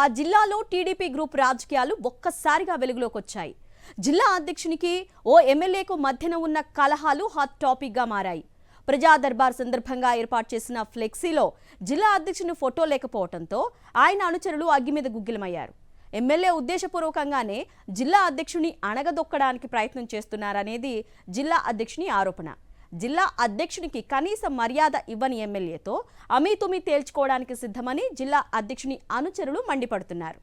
ఆ జిల్లాలో TDP group రాజకీయాలు ఒక్కసారిగా వెలుగులోకి వచ్చాయి. జిల్లా అధ్యక్షునికి ఓ ఎమ్మెల్యేకు మధ్యన ఉన్న కలహాలు హాట్ టాపిక్ గా మారాయి. ప్రజా దర్బార్ సందర్భంగా ఏర్పాటు చేసిన ఫ్లెక్సీలో జిల్లా అధ్యక్షుని ఫోటో లేకపోవడంతో ఆయన అనుచరులు అగ్గి మీద గుగ్గిలమయ్యారు. ఎమ్మెల్యే ఉద్దేశపూర్వకంగానే జిల్లా అధ్యక్షుని అణగదొక్కడానికి ప్రయత్నం చేస్తున్నారనేది జిల్లా అధ్యక్షుని ఆరోపణ. జిల్లా అధ్యక్షునికి కనీస మర్యాద ఇవ్వని ఎమ్మెల్యేతో అమీతుమీ తేల్చుకోవడానికి సిద్ధమని జిల్లా అధ్యక్షుని అనుచరులు మండిపడుతున్నారు.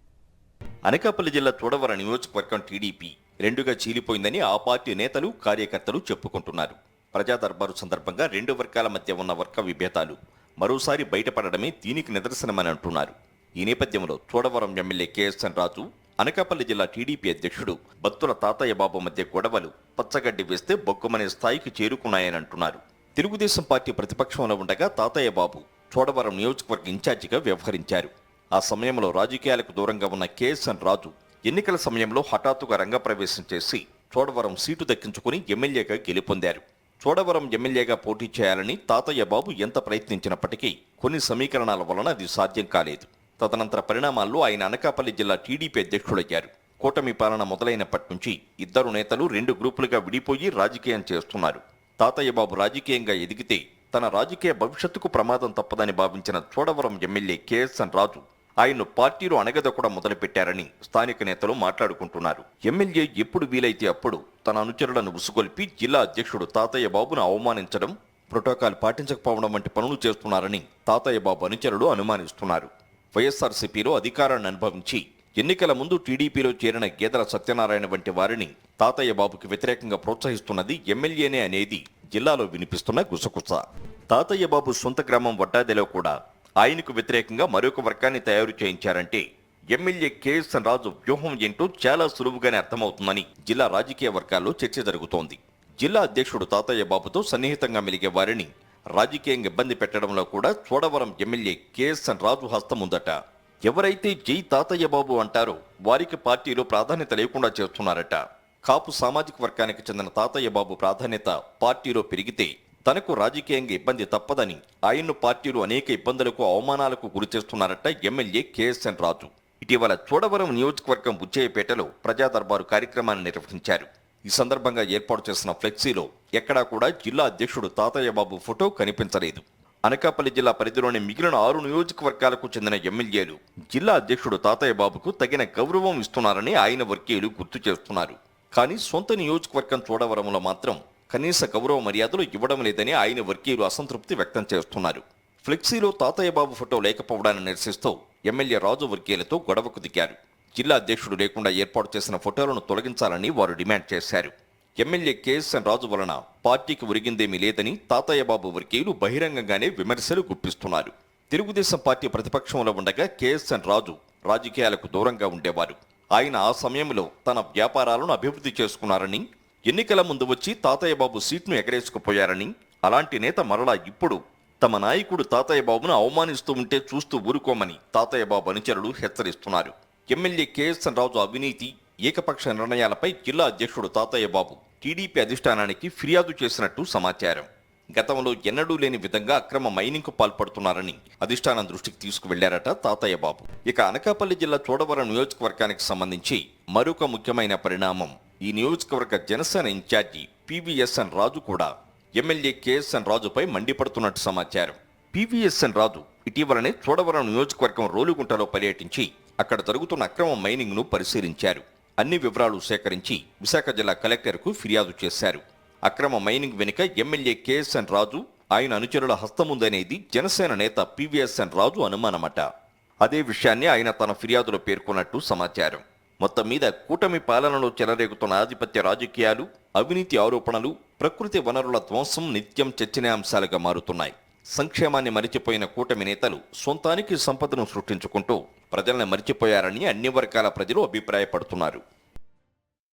అనకాపల్లి జిల్లా చోడవరం నియోజకవర్గం టీడీపీ రెండుగా చీలిపోయిందని ఆ పార్టీ నేతలు కార్యకర్తలు చెప్పుకుంటున్నారు. ప్రజా దర్బారు సందర్భంగా రెండు వర్గాల మధ్య ఉన్న వర్గ విభేదాలు మరోసారి బయటపడడమే దీనికి నిదర్శనమని అంటున్నారు. ఈ నేపథ్యంలో చోడవరం ఎమ్మెల్యే కేఎస్ఎన్ రాజు, అనకాపల్లి జిల్లా టీడీపీ అధ్యక్షుడు బత్తుల తాతయ్య బాబు మధ్య గొడవలు పచ్చగడ్డి వేస్తే బొగ్గుమనే స్థాయికి చేరుకున్నాయని అంటున్నారు. తెలుగుదేశం పార్టీ ప్రతిపక్షంలో ఉండగా తాతయ్య బాబు చోడవరం నియోజకవర్గ ఇన్ఛార్జిగా వ్యవహరించారు. ఆ సమయంలో రాజకీయాలకు దూరంగా ఉన్న కేఎస్ఎన్ రాజు ఎన్నికల సమయంలో హఠాత్తుగా రంగప్రవేశం చేసి చోడవరం సీటు దక్కించుకుని ఎమ్మెల్యేగా గెలుపొందారు. చోడవరం ఎమ్మెల్యేగా పోటీ చేయాలని తాతయ్య బాబు ఎంత ప్రయత్నించినప్పటికీ కొన్ని సమీకరణాల వలన అది సాధ్యం కాలేదు. తదనంతర పరిణామాల్లో ఆయన అనకాపల్లి జిల్లా టీడీపీ అధ్యక్షుడయ్యారు. కూటమి పాలన మొదలైనప్పటి నుంచి ఇద్దరు నేతలు రెండు గ్రూపులుగా విడిపోయి రాజకీయం చేస్తున్నారు. తాతయ్య బాబు రాజకీయంగా ఎదిగితే తన రాజకీయ భవిష్యత్తుకు ప్రమాదం తప్పదని భావించిన చోడవరం ఎమ్మెల్యే కేఎస్ఎన్ రాజు ఆయన్ను పార్టీలో అణగదొక్కడం మొదలుపెట్టారని స్థానిక నేతలు మాట్లాడుకుంటున్నారు. ఎమ్మెల్యే ఎప్పుడు వీలైతే అప్పుడు తన అనుచరులను ఉసుగొల్పి జిల్లా అధ్యక్షుడు తాతయ్య బాబును అవమానించడం, ప్రోటోకాల్ పాటించకపోవడం వంటి పనులు చేస్తున్నారని తాతయ్య బాబు అనుచరులు అనుమానిస్తున్నారు. వైఎస్ఆర్సీపీలో అధికారాన్ని అనుభవించి ఎన్నికల ముందు టీడీపీలో చేరిన గేదెల సత్యనారాయణ వంటి వారిని తాతయ్య బాబుకి వ్యతిరేకంగా ప్రోత్సహిస్తున్నది ఎమ్మెల్యేనే అనేది జిల్లాలో వినిపిస్తున్న గుసగుస. తాతయ్య బాబు సొంత గ్రామం వడ్డాదెలో కూడా ఆయనకు వ్యతిరేకంగా మరొక వర్గాన్ని తయారు చేయించారంటే ఎమ్మెల్యే కేఎస్ఎన్ రాజు వ్యూహం ఏంటో చాలా సులువుగానే అర్థమవుతుందని జిల్లా రాజకీయ వర్గాల్లో చర్చ జరుగుతోంది. జిల్లా అధ్యక్షుడు తాతయ్య బాబుతో సన్నిహితంగా మెలిగే వారిని రాజకీయంగా ఇబ్బంది పెట్టడంలో కూడా చోడవరం ఎమ్మెల్యే కేఎస్ఎన్ రాజు హస్తముందట. ఎవరైతే జై తాతయ్య బాబు అంటారో వారికి పార్టీలో ప్రాధాన్యత లేకుండా చేస్తున్నారట. కాపు సామాజిక వర్గానికి చెందిన తాతయ్య బాబు ప్రాధాన్యత పార్టీలో పెరిగితే తనకు రాజకీయంగా ఇబ్బంది తప్పదని ఆయన్ను పార్టీలు అనేక ఇబ్బందులకు అవమానాలకు గురిచేస్తున్నారట ఎమ్మెల్యే కేఎస్ఎన్ రాజు. ఇటీవల చోడవరం నియోజకవర్గం బుచ్చయ్యపేటలో ప్రజా దర్బారు కార్యక్రమాన్ని నిర్వహించారు. ఈ సందర్భంగా ఏర్పాటు చేసిన ఫ్లెక్సీలో ఎక్కడా కూడా జిల్లా అధ్యక్షుడు తాతయ్య బాబు ఫోటో కనిపించలేదు. అనకాపల్లి జిల్లా పరిధిలోని మిగిలిన 6 నియోజకవర్గాలకు చెందిన ఎమ్మెల్యేలు జిల్లా అధ్యక్షుడు తాతయ్య బాబుకు తగిన గౌరవం ఇస్తున్నారని ఆయన వర్గీయులు గుర్తు చేస్తున్నారు. కానీ సొంత నియోజకవర్గం చోడవరంలో మాత్రం కనీస గౌరవ మర్యాదలు ఇవ్వడం లేదని ఆయన వర్గీయులు అసంతృప్తి వ్యక్తం చేస్తున్నారు. ఫ్లెక్సీలో తాతయ్య బాబు ఫోటో లేకపోవడాన్ని నిరసిస్తూ ఎమ్మెల్యే రాజు వర్గీయులతో గొడవకు దిగారు. జిల్లా అధ్యక్షుడు లేకుండా ఏర్పాటు చేసిన ఫోటోలను తొలగించాలని వారు డిమాండ్ చేశారు. ఎమ్మెల్యే కేఎస్ఎన్ రాజు వలన పార్టీకి ఒరిగిందేమీ లేదని తాతయ్య బాబు వర్గీయులు బహిరంగంగానే విమర్శలు గుప్పిస్తున్నారు. తెలుగుదేశం పార్టీ ప్రతిపక్షంలో ఉండగా కేఎస్ఎన్ రాజు రాజకీయాలకు దూరంగా ఉండేవారు. ఆయన ఆ సమయంలో తన వ్యాపారాలను అభివృద్ధి చేసుకున్నారని, ఎన్నికల ముందు వచ్చి తాతయ్య బాబు సీట్ను ఎగరేసుకుపోయారని, అలాంటి నేత మరలా ఇప్పుడు తమ నాయకుడు తాతయ్య బాబును అవమానిస్తూ ఉంటే చూస్తూ ఊరుకోమని తాతయ్య బాబు అనుచరులు హెచ్చరిస్తున్నారు. ఎమ్మెల్యే కేఎస్ఎన్ రాజు అవినీతి, ఏకపక్ష నిర్ణయాలపై జిల్లా అధ్యక్షుడు తాతయ్య బాబు టీడీపీ అధిష్టానానికి ఫిర్యాదు చేసినట్టు సమాచారం. గతంలో ఎన్నడూ లేని విధంగా అక్రమ మైనింగ్కు పాల్పడుతున్నారని అధిష్టానం దృష్టికి తీసుకువెళ్లారట తాతయ్య బాబు. ఇక అనకాపల్లి జిల్లా చోడవరం నియోజకవర్గానికి సంబంధించి మరొక ముఖ్యమైన పరిణామం, ఈ నియోజకవర్గ జనసేన ఇన్ఛార్జి పివిఎస్ఎన్ రాజు కూడా ఎమ్మెల్యే కేఎస్ఎన్ రాజుపై మండిపడుతున్నట్టు సమాచారం. పివిఎస్ఎన్ రాజు ఇటీవలనే చోడవరం నియోజకవర్గం రోలుగుంటలో పర్యటించి అక్కడ జరుగుతున్న అక్రమ మైనింగ్ ను పరిశీలించారు. అన్ని వివరాలు సేకరించి విశాఖ జిల్లా కలెక్టర్కు ఫిర్యాదు చేశారు. అక్రమ మైనింగ్ వెనుక ఎమ్మెల్యే కేఎస్ఎన్ రాజు, ఆయన అనుచరుల హస్తముందనేది జనసేన నేత పివిఎస్ఎన్ రాజు అనుమానమట. అదే విషయాన్ని ఆయన తన ఫిర్యాదులో పేర్కొన్నట్టు సమాచారం. మొత్తం మీద కూటమి పాలనలో చెలరేగుతున్న ఆధిపత్య రాజకీయాలు, అవినీతి ఆరోపణలు, ప్రకృతి వనరుల ధ్వంసం నిత్యం చర్చనీయాంశాలుగా మారుతున్నాయి. సంక్షేమాన్ని మరిచిపోయిన కూటమి నేతలు సొంతానికి సంపదను సృష్టించుకుంటూ ప్రజల్ని మరిచిపోయారని అన్ని వర్గాల ప్రజలు అభిప్రాయపడుతున్నారు.